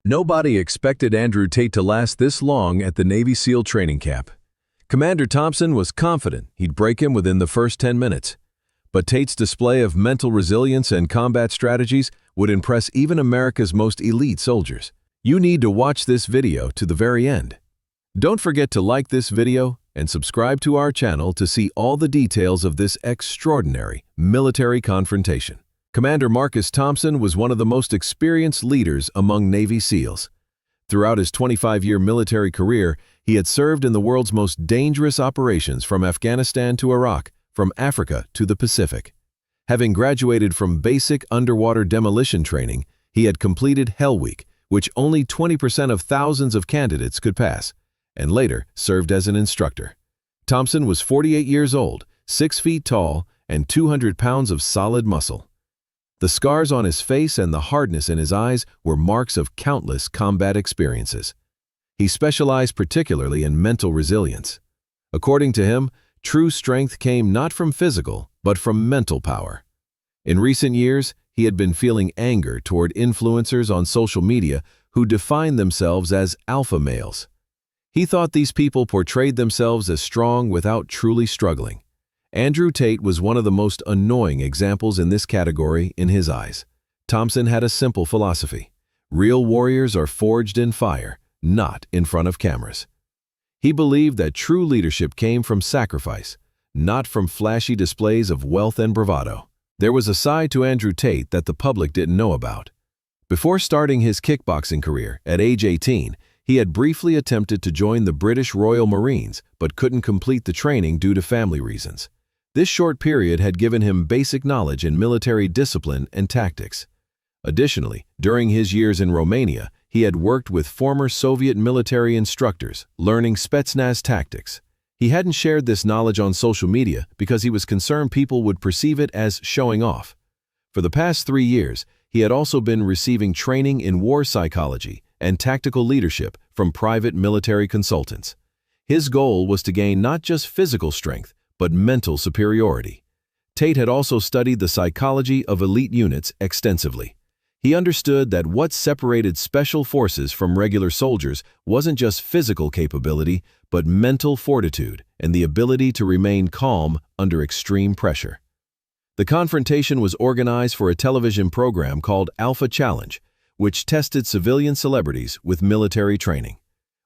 Nobody expected Andrew Tate to last this long at the Navy SEAL training camp. Commander Thompson was confident he'd break him within the first 10 minutes. But Tate's display of mental resilience and combat strategies would impress even America's most elite soldiers. You need to watch this video to the very end. Don't forget to like this video and subscribe to our channel to see all the details of this extraordinary military confrontation. Commander Marcus Thompson was one of the most experienced leaders among Navy SEALs. Throughout his 25-year military career, he had served in the world's most dangerous operations from Afghanistan to Iraq, from Africa to the Pacific. Having graduated from basic underwater demolition training, he had completed Hell Week, which only 20% of thousands of candidates could pass, and later served as an instructor. Thompson was 48 years old, 6 feet tall, and 200 pounds of solid muscle. The scars on his face and the hardness in his eyes were marks of countless combat experiences. He specialized particularly in mental resilience. According to him, true strength came not from physical, but from mental power. In recent years, he had been feeling anger toward influencers on social media who defined themselves as alpha males. He thought these people portrayed themselves as strong without truly struggling. Andrew Tate was one of the most annoying examples in this category in his eyes. Thompson had a simple philosophy. Real warriors are forged in fire, not in front of cameras. He believed that true leadership came from sacrifice, not from flashy displays of wealth and bravado. There was a side to Andrew Tate that the public didn't know about. Before starting his kickboxing career at age 18, he had briefly attempted to join the British Royal Marines but couldn't complete the training due to family reasons. This short period had given him basic knowledge in military discipline and tactics. Additionally, during his years in Romania, he had worked with former Soviet military instructors, learning Spetsnaz tactics. He hadn't shared this knowledge on social media because he was concerned people would perceive it as showing off. For the past 3 years, he had also been receiving training in war psychology and tactical leadership from private military consultants. His goal was to gain not just physical strength, but mental superiority. Tate had also studied the psychology of elite units extensively. He understood that what separated special forces from regular soldiers wasn't just physical capability, but mental fortitude and the ability to remain calm under extreme pressure. The confrontation was organized for a television program called Alpha Challenge, which tested civilian celebrities with military training.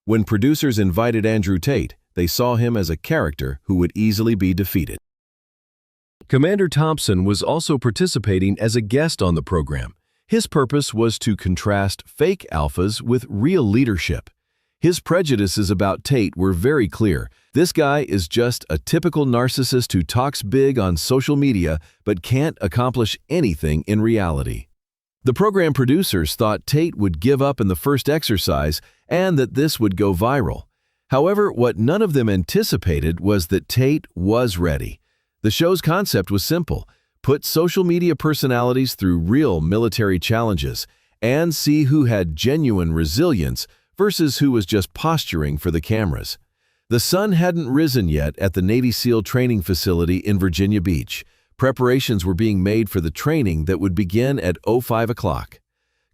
When producers invited Andrew Tate, they saw him as a character who would easily be defeated. Commander Thompson was also participating as a guest on the program. His purpose was to contrast fake alphas with real leadership. His prejudices about Tate were very clear. This guy is just a typical narcissist who talks big on social media but can't accomplish anything in reality. The program producers thought Tate would give up in the first exercise and that this would go viral. However, what none of them anticipated was that Tate was ready. The show's concept was simple: put social media personalities through real military challenges and see who had genuine resilience versus who was just posturing for the cameras. The sun hadn't risen yet at the Navy SEAL training facility in Virginia Beach. Preparations were being made for the training that would begin at 05 o'clock.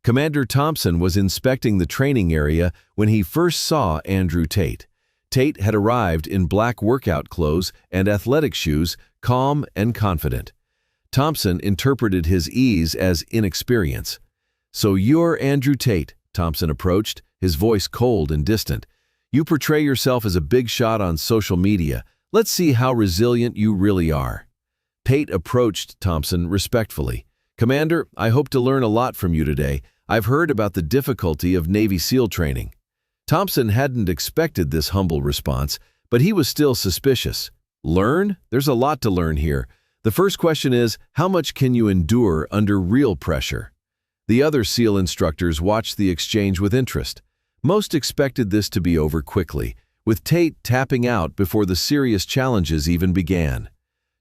Commander Thompson was inspecting the training area when he first saw Andrew Tate. Tate had arrived in black workout clothes and athletic shoes, calm and confident. Thompson interpreted his ease as inexperience. "So you're Andrew Tate," Thompson approached, his voice cold and distant. "You portray yourself as a big shot on social media. Let's see how resilient you really are." Tate approached Thompson respectfully. "Commander, I hope to learn a lot from you today. I've heard about the difficulty of Navy SEAL training." Thompson hadn't expected this humble response, but he was still suspicious. "Learn? There's a lot to learn here. The first question is, how much can you endure under real pressure?" The other SEAL instructors watched the exchange with interest. Most expected this to be over quickly, with Tate tapping out before the serious challenges even began.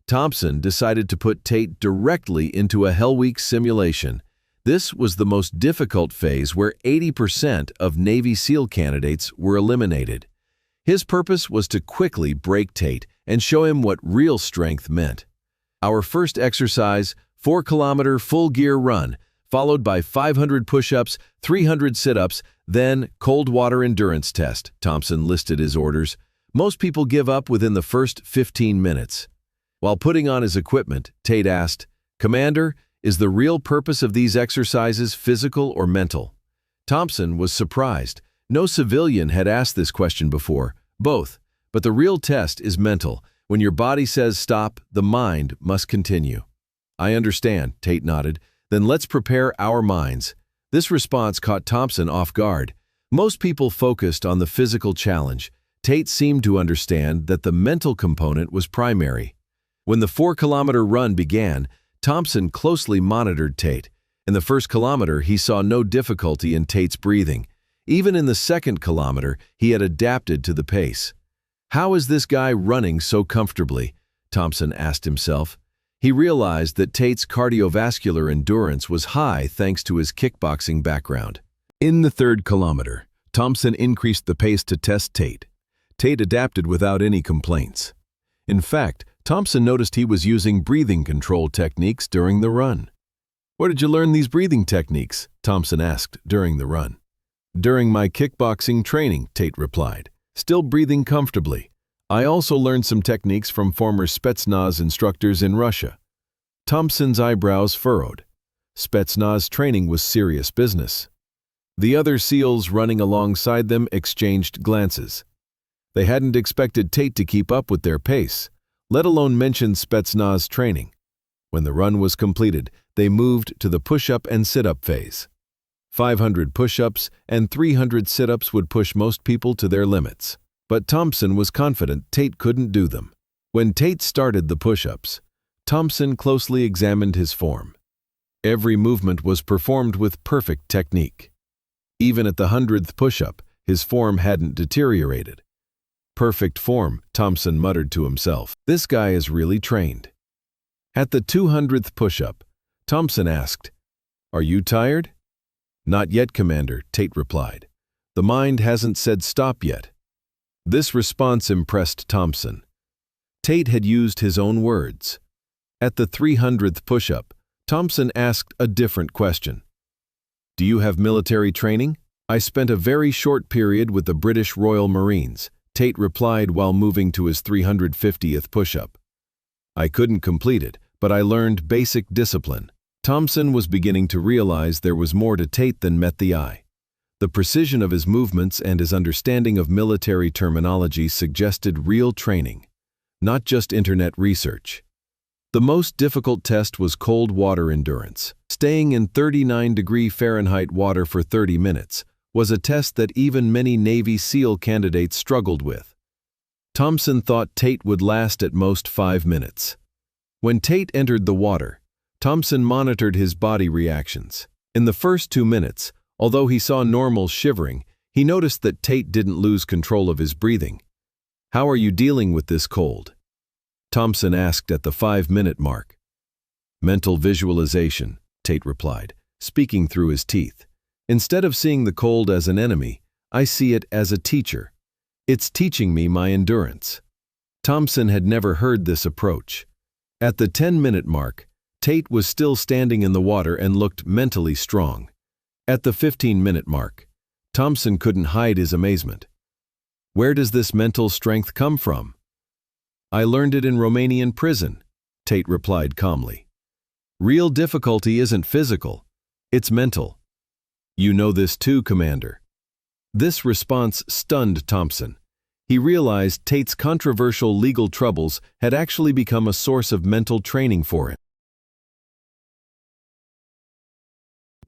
Thompson decided to put Tate directly into a Hell Week simulation. This was the most difficult phase where 80% of Navy SEAL candidates were eliminated. His purpose was to quickly break Tate and show him what real strength meant. Our first exercise, 4-kilometer full gear run, followed by 500 push-ups, 300 sit-ups, then cold water endurance test. Thompson listed his orders. Most people give up within the first 15 minutes. While putting on his equipment, Tate asked, "Commander, is the real purpose of these exercises physical or mental?" Thompson was surprised. No civilian had asked this question before. Both. But the real test is mental. When your body says stop, the mind must continue. "I understand," Tate nodded. "Then let's prepare our minds." This response caught Thompson off guard. Most people focused on the physical challenge. Tate seemed to understand that the mental component was primary. When the 4-kilometer run began, Thompson closely monitored Tate. In the first kilometer, he saw no difficulty in Tate's breathing. Even in the second kilometer, he had adapted to the pace. "How is this guy running so comfortably?" Thompson asked himself. He realized that Tate's cardiovascular endurance was high thanks to his kickboxing background. In the third kilometer, Thompson increased the pace to test Tate. Tate adapted without any complaints. In fact, Thompson noticed he was using breathing control techniques during the run. "Where did you learn these breathing techniques?" Thompson asked during the run. "During my kickboxing training," Tate replied, still breathing comfortably. "I also learned some techniques from former Spetsnaz instructors in Russia." Thompson's eyebrows furrowed. Spetsnaz training was serious business. The other SEALs running alongside them exchanged glances. They hadn't expected Tate to keep up with their pace, let alone mention Spetsnaz training. When the run was completed, they moved to the push-up and sit-up phase. 500 push-ups and 300 sit-ups would push most people to their limits. But Thompson was confident Tate couldn't do them. When Tate started the push-ups, Thompson closely examined his form. Every movement was performed with perfect technique. Even at the 100th push-up, his form hadn't deteriorated. "Perfect form," Thompson muttered to himself. "This guy is really trained." At the 200th push-up, Thompson asked, "Are you tired?" "Not yet, Commander," Tate replied. "The mind hasn't said stop yet." This response impressed Thompson. Tate had used his own words. At the 300th push-up, Thompson asked a different question. "Do you have military training?" "I spent a very short period with the British Royal Marines," Tate replied while moving to his 350th push-up. "I couldn't complete it, but I learned basic discipline." Thompson was beginning to realize there was more to Tate than met the eye. The precision of his movements and his understanding of military terminology suggested real training, not just internet research. The most difficult test was cold water endurance. Staying in 39-degree Fahrenheit water for 30 minutes was a test that even many Navy SEAL candidates struggled with. Thompson thought Tate would last at most 5 minutes. When Tate entered the water, Thompson monitored his body reactions. In the first 2 minutes, although he saw normal shivering, he noticed that Tate didn't lose control of his breathing. "How are you dealing with this cold?" Thompson asked at the 5-minute mark. "Mental visualization," Tate replied, speaking through his teeth. "Instead of seeing the cold as an enemy, I see it as a teacher. It's teaching me my endurance." Thompson had never heard this approach. At the 10-minute mark, Tate was still standing in the water and looked mentally strong. At the 15-minute mark, Thompson couldn't hide his amazement. "Where does this mental strength come from?" "I learned it in Romanian prison," Tate replied calmly. "Real difficulty isn't physical, it's mental." "You know this too, Commander." This response stunned Thompson. He realized Tate's controversial legal troubles had actually become a source of mental training for him.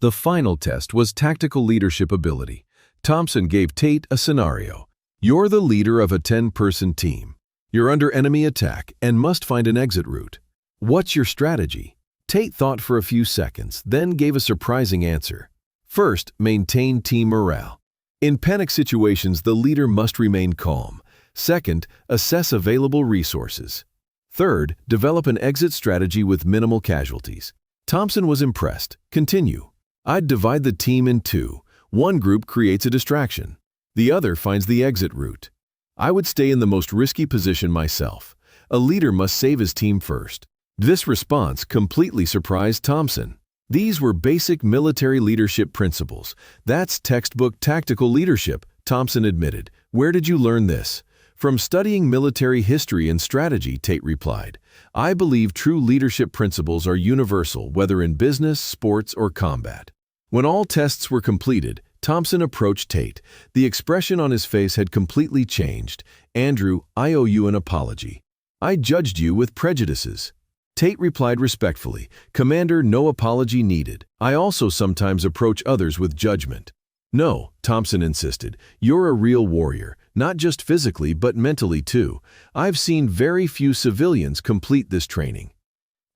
The final test was tactical leadership ability. Thompson gave Tate a scenario. "You're the leader of a 10-person team. You're under enemy attack and must find an exit route. What's your strategy?" Tate thought for a few seconds, then gave a surprising answer. "First, maintain team morale. In panic situations, the leader must remain calm. Second, assess available resources. Third, develop an exit strategy with minimal casualties." Thompson was impressed. "Continue." "I'd divide the team in two. One group creates a distraction. The other finds the exit route. I would stay in the most risky position myself. A leader must save his team first." This response completely surprised Thompson. These were basic military leadership principles. That's textbook tactical leadership, Thompson admitted. Where did you learn this? From studying military history and strategy, Tate replied. I believe true leadership principles are universal, whether in business, sports, or combat. When all tests were completed, Thompson approached Tate. The expression on his face had completely changed. Andrew, I owe you an apology. I judged you with prejudices. Tate replied respectfully, Commander, no apology needed. I also sometimes approach others with judgment. No, Thompson insisted. You're a real warrior, not just physically but mentally too. I've seen very few civilians complete this training.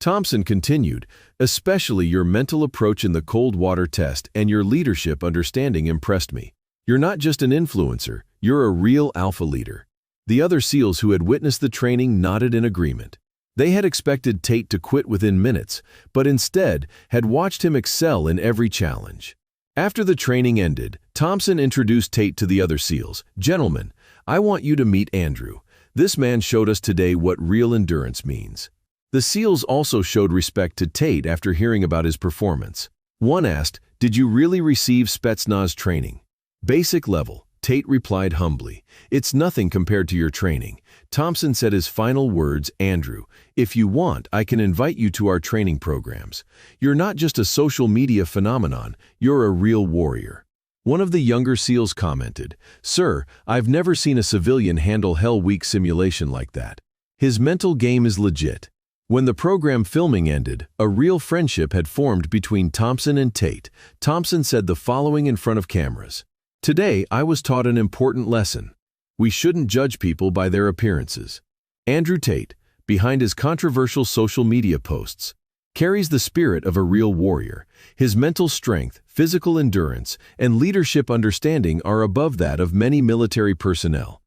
Thompson continued, especially your mental approach in the cold water test and your leadership understanding impressed me. You're not just an influencer, you're a real alpha leader. The other SEALs who had witnessed the training nodded in agreement. They had expected Tate to quit within minutes, but instead had watched him excel in every challenge. After the training ended, Thompson introduced Tate to the other SEALs. Gentlemen, I want you to meet Andrew. This man showed us today what real endurance means. The SEALs also showed respect to Tate after hearing about his performance. One asked, did you really receive Spetsnaz training? Basic level, Tate replied humbly. It's nothing compared to your training. Thompson said his final words, Andrew, if you want, I can invite you to our training programs. You're not just a social media phenomenon, you're a real warrior. One of the younger SEALs commented, Sir, I've never seen a civilian handle Hell Week simulation like that. His mental game is legit. When the program filming ended, a real friendship had formed between Thompson and Tate. Thompson said the following in front of cameras. Today, I was taught an important lesson. We shouldn't judge people by their appearances. Andrew Tate, behind his controversial social media posts, carries the spirit of a real warrior. His mental strength, physical endurance, and leadership understanding are above that of many military personnel.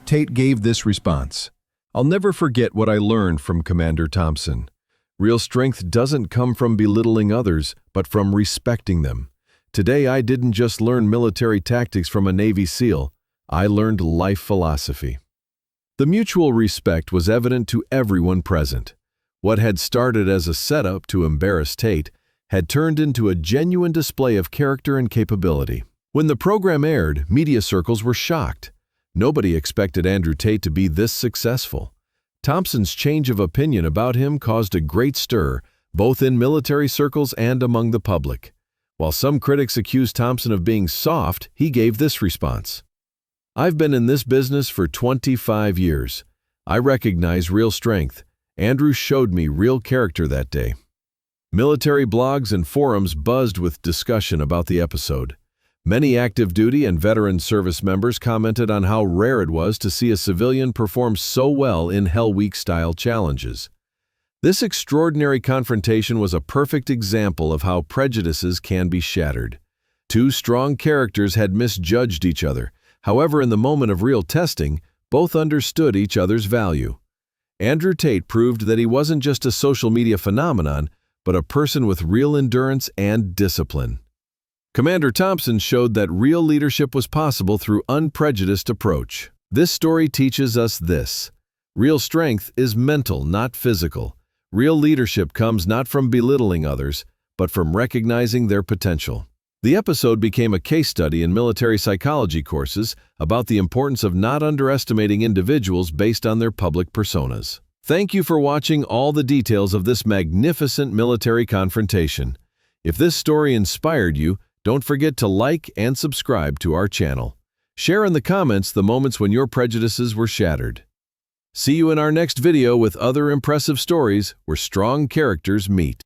Tate gave this response. I'll never forget what I learned from Commander Thompson. Real strength doesn't come from belittling others, but from respecting them. Today I didn't just learn military tactics from a Navy SEAL, I learned life philosophy. The mutual respect was evident to everyone present. What had started as a setup to embarrass Tate had turned into a genuine display of character and capability. When the program aired, media circles were shocked. Nobody expected Andrew Tate to be this successful. Thompson's change of opinion about him caused a great stir, both in military circles and among the public. While some critics accused Thompson of being soft, he gave this response. I've been in this business for 25 years. I recognize real strength. Andrew showed me real character that day. Military blogs and forums buzzed with discussion about the episode. Many active duty and veteran service members commented on how rare it was to see a civilian perform so well in Hell Week-style challenges. This extraordinary confrontation was a perfect example of how prejudices can be shattered. Two strong characters had misjudged each other. However, in the moment of real testing, both understood each other's value. Andrew Tate proved that he wasn't just a social media phenomenon, but a person with real endurance and discipline. Commander Thompson showed that real leadership was possible through unprejudiced approach. This story teaches us this. Real strength is mental, not physical. Real leadership comes not from belittling others, but from recognizing their potential. The episode became a case study in military psychology courses about the importance of not underestimating individuals based on their public personas. Thank you for watching all the details of this magnificent military confrontation. If this story inspired you, don't forget to like and subscribe to our channel. Share in the comments the moments when your prejudices were shattered. See you in our next video with other impressive stories where strong characters meet.